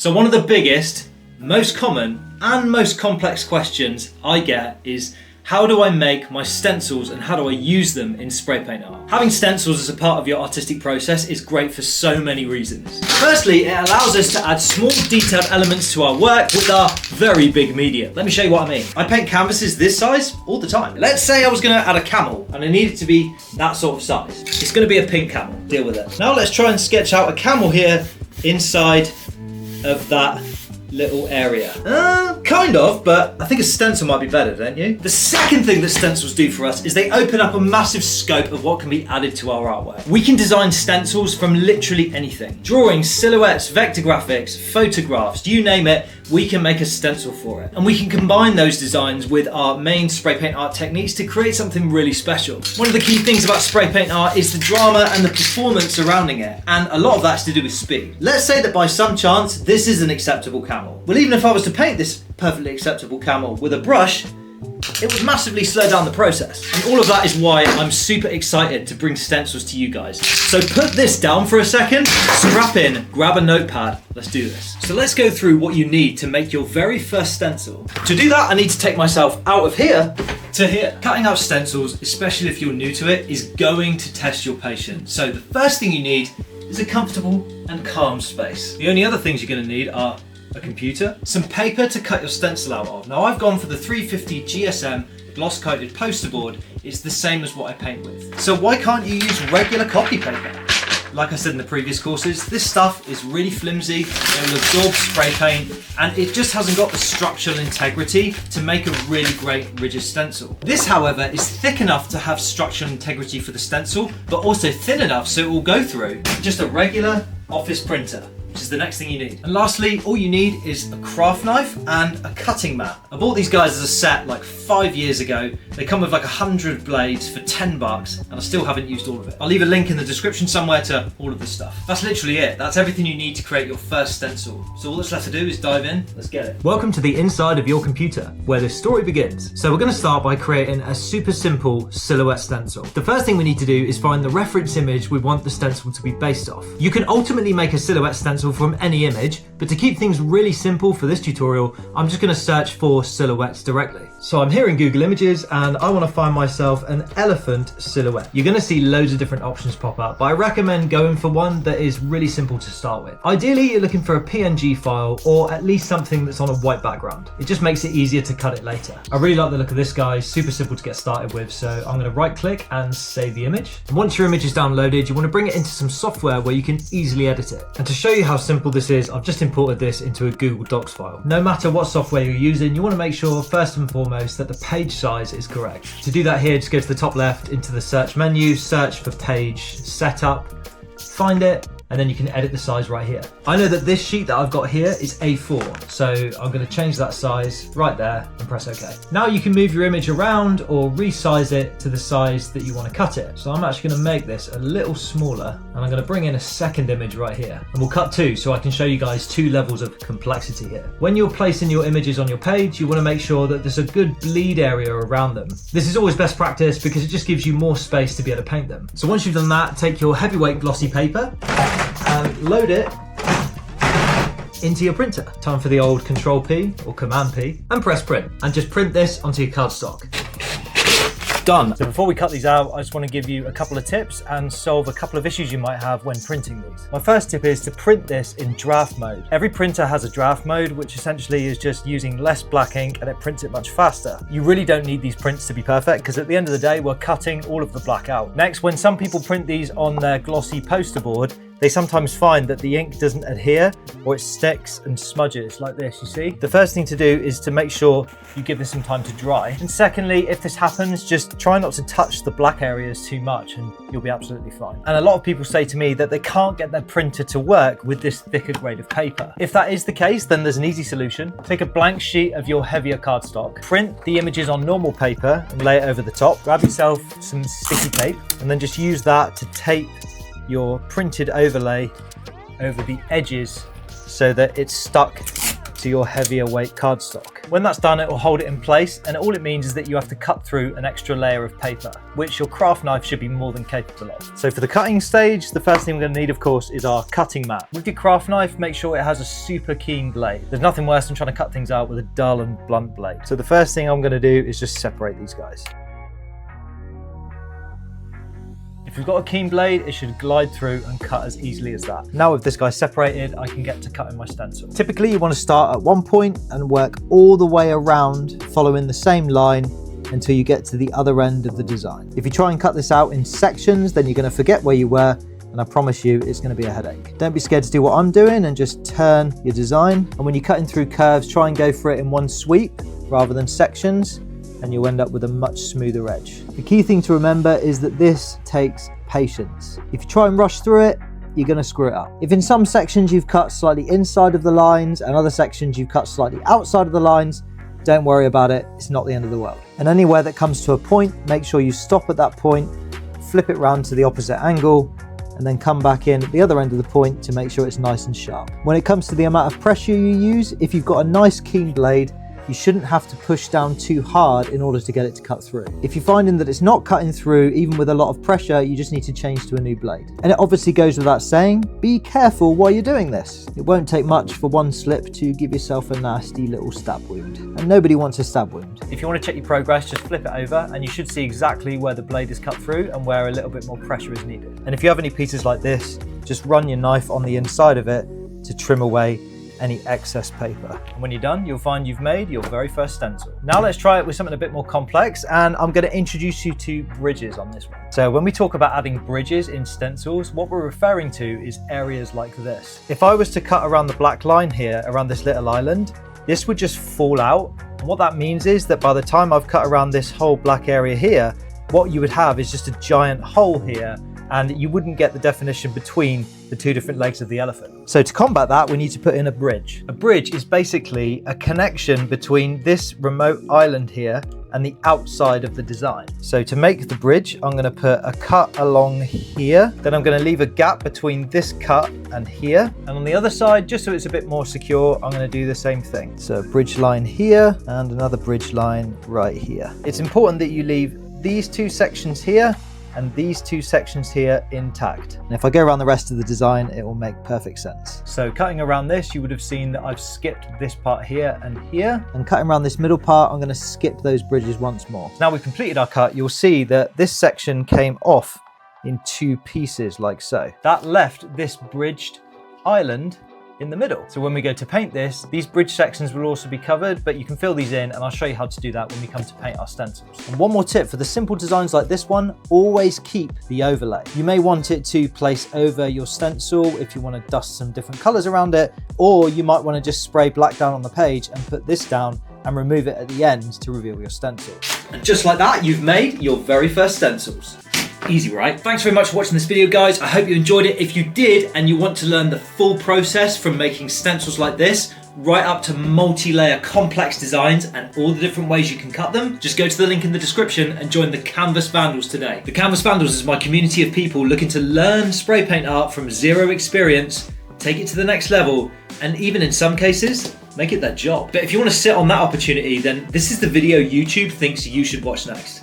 So one of the biggest, most common and most complex questions I get is, how do I make my stencils and how do I use them in spray paint art? Having stencils as a part of your artistic process is great for so many reasons. Firstly, it allows us to add small detailed elements to our work with our very big medium. Let me show you what I mean. I paint canvases this size all the time. Let's say I was gonna add a camel and I need it to be that sort of size. It's gonna be a pink camel, deal with it. Now let's try and sketch out a camel here inside of that little area. Kind of, but I think a stencil might be better, don't you? The second thing that stencils do for us is they open up a massive scope of what can be added to our artwork. We can design stencils from literally anything. Drawings, silhouettes, vector graphics, photographs, you name it, we can make a stencil for it. And we can combine those designs with our main spray paint art techniques to create something really special. One of the key things about spray paint art is the drama and the performance surrounding it. And a lot of that's to do with speed. Let's say that by some chance, this is an acceptable camel. Well, even if I was to paint this perfectly acceptable camel with a brush, it would massively slow down the process. And all of that is why I'm super excited to bring stencils to you guys. So put this down for a second, strap in, grab a notepad, let's do this. So let's go through what you need to make your very first stencil. To do that, I need to take myself out of here to here. Cutting out stencils, especially if you're new to it, is going to test your patience. So the first thing you need is a comfortable and calm space. The only other things you're gonna need are a computer, some paper to cut your stencil out of. Now I've gone for the 350 GSM gloss coated poster board. It's the same as what I paint with. So why can't you use regular copy paper? Like I said in the previous courses, this stuff is really flimsy, it will absorb spray paint, and it just hasn't got the structural integrity to make a really great rigid stencil. This, however, is thick enough to have structural integrity for the stencil, but also thin enough so it will go through just a regular office printer, which is the next thing you need. And lastly, all you need is a craft knife and a cutting mat. I bought these guys as a set like 5 years ago. They come with like 100 blades for 10 bucks, and I still haven't used all of it. I'll leave a link in the description somewhere to all of this stuff. That's literally it. That's everything you need to create your first stencil. So all that's left to do is dive in. Let's get it. Welcome to the inside of your computer, where this story begins. So we're gonna start by creating a super simple silhouette stencil. The first thing we need to do is find the reference image we want the stencil to be based off. You can ultimately make a silhouette stencil from any image, but to keep things really simple for this tutorial, I'm just gonna search for silhouettes directly. So I'm here in Google Images and I wanna find myself an elephant silhouette. You're gonna see loads of different options pop up, but I recommend going for one that is really simple to start with. Ideally, you're looking for a PNG file or at least something that's on a white background. It just makes it easier to cut it later. I really like the look of this guy, super simple to get started with, so I'm gonna right click and save the image. And once your image is downloaded, you wanna bring it into some software where you can easily edit it. And to show you how simple this is, I've just imported this into a Google Docs file. No matter what software you're using, you wanna make sure first and foremost that the page size is correct. To do that here, just go to the top left into the search menu, search for page setup, find it, and then you can edit the size right here. I know that this sheet that I've got here is A4, so I'm gonna change that size right there and press OK. Now you can move your image around or resize it to the size that you wanna cut it. So I'm actually gonna make this a little smaller, and I'm gonna bring in a second image right here. And we'll cut two so I can show you guys two levels of complexity here. When you're placing your images on your page, you wanna make sure that there's a good bleed area around them. This is always best practice because it just gives you more space to be able to paint them. So once you've done that, take your heavyweight glossy paper and load it into your printer. Time for the old Control P or Command P and press print, and just print this onto your cardstock. Done. So before we cut these out, I just want to give you a couple of tips and solve a couple of issues you might have when printing these. My first tip is to print this in draft mode. Every printer has a draft mode, which essentially is just using less black ink and it prints it much faster. You really don't need these prints to be perfect because at the end of the day, we're cutting all of the black out. Next, when some people print these on their glossy poster board, they sometimes find that the ink doesn't adhere or it sticks and smudges like this, you see? The first thing to do is to make sure you give this some time to dry. And secondly, if this happens, just try not to touch the black areas too much and you'll be absolutely fine. And a lot of people say to me that they can't get their printer to work with this thicker grade of paper. If that is the case, then there's an easy solution. Take a blank sheet of your heavier cardstock, print the images on normal paper and lay it over the top. Grab yourself some sticky tape and then just use that to tape your printed overlay over the edges so that it's stuck to your heavier weight cardstock. When that's done, it will hold it in place, and all it means is that you have to cut through an extra layer of paper, which your craft knife should be more than capable of. So for the cutting stage, the first thing we're going to need, of course, is our cutting mat. With your craft knife, make sure it has a super keen blade. There's nothing worse than trying to cut things out with a dull and blunt blade. So the first thing I'm going to do is just separate these guys. If you've got a keen blade, it should glide through and cut as easily as that. Now with this guy separated, I can get to cutting my stencil. Typically, you want to start at one point and work all the way around, following the same line until you get to the other end of the design. If you try and cut this out in sections, then you're going to forget where you were, and I promise you it's going to be a headache. Don't be scared to do what I'm doing and just turn your design. And when you're cutting through curves, try and go for it in one sweep rather than sections, and you'll end up with a much smoother edge. The key thing to remember is that this takes patience. If you try and rush through it, you're going to screw it up. If in some sections you've cut slightly inside of the lines and other sections you've cut slightly outside of the lines, don't worry about it, it's not the end of the world. And anywhere that comes to a point, make sure you stop at that point, flip it round to the opposite angle, and then come back in at the other end of the point to make sure it's nice and sharp. When it comes to the amount of pressure you use, if you've got a nice keen blade, you shouldn't have to push down too hard in order to get it to cut through. If you're finding that it's not cutting through, even with a lot of pressure, you just need to change to a new blade. And it obviously goes without saying, be careful while you're doing this. It won't take much for one slip to give yourself a nasty little stab wound. And nobody wants a stab wound. If you want to check your progress, just flip it over and you should see exactly where the blade is cut through and where a little bit more pressure is needed. And if you have any pieces like this, just run your knife on the inside of it to trim away any excess paper. And when you're done, you'll find you've made your very first stencil. Now let's try it with something a bit more complex, and I'm going to introduce you to bridges on this one. So when we talk about adding bridges in stencils, what we're referring to is areas like this. If I was to cut around the black line here, around this little island, this would just fall out. And what that means is that by the time I've cut around this whole black area here, what you would have is just a giant hole here, and you wouldn't get the definition between the two different legs of the elephant. So to combat that, we need to put in a bridge. A bridge is basically a connection between this remote island here and the outside of the design. So to make the bridge, I'm going to put a cut along here. Then I'm going to leave a gap between this cut and here. And on the other side, just so it's a bit more secure, I'm going to do the same thing. So a bridge line here and another bridge line right here. It's important that you leave these two sections here and these two sections here intact. And if I go around the rest of the design, it will make perfect sense. So cutting around this, you would have seen that I've skipped this part here and here. And cutting around this middle part, I'm going to skip those bridges once more. Now we've completed our cut, you'll see that this section came off in two pieces like so. That left this bridged island in the middle. So when we go to paint this, these bridge sections will also be covered, but you can fill these in, and I'll show you how to do that when we come to paint our stencils. And one more tip for the simple designs like this one, always keep the overlay. You may want it to place over your stencil if you want to dust some different colors around it, or you might want to just spray black down on the page and put this down and remove it at the end to reveal your stencil. And just like that, you've made your very first stencils. Easy, right? Thanks very much for watching this video, guys. I hope you enjoyed it. If you did, and you want to learn the full process from making stencils like this, right up to multi-layer complex designs and all the different ways you can cut them, just go to the link in the description and join the Canvas Vandals today. The Canvas Vandals is my community of people looking to learn spray paint art from zero experience, take it to the next level, and even in some cases, make it their job. But if you want to sit on that opportunity, then this is the video YouTube thinks you should watch next.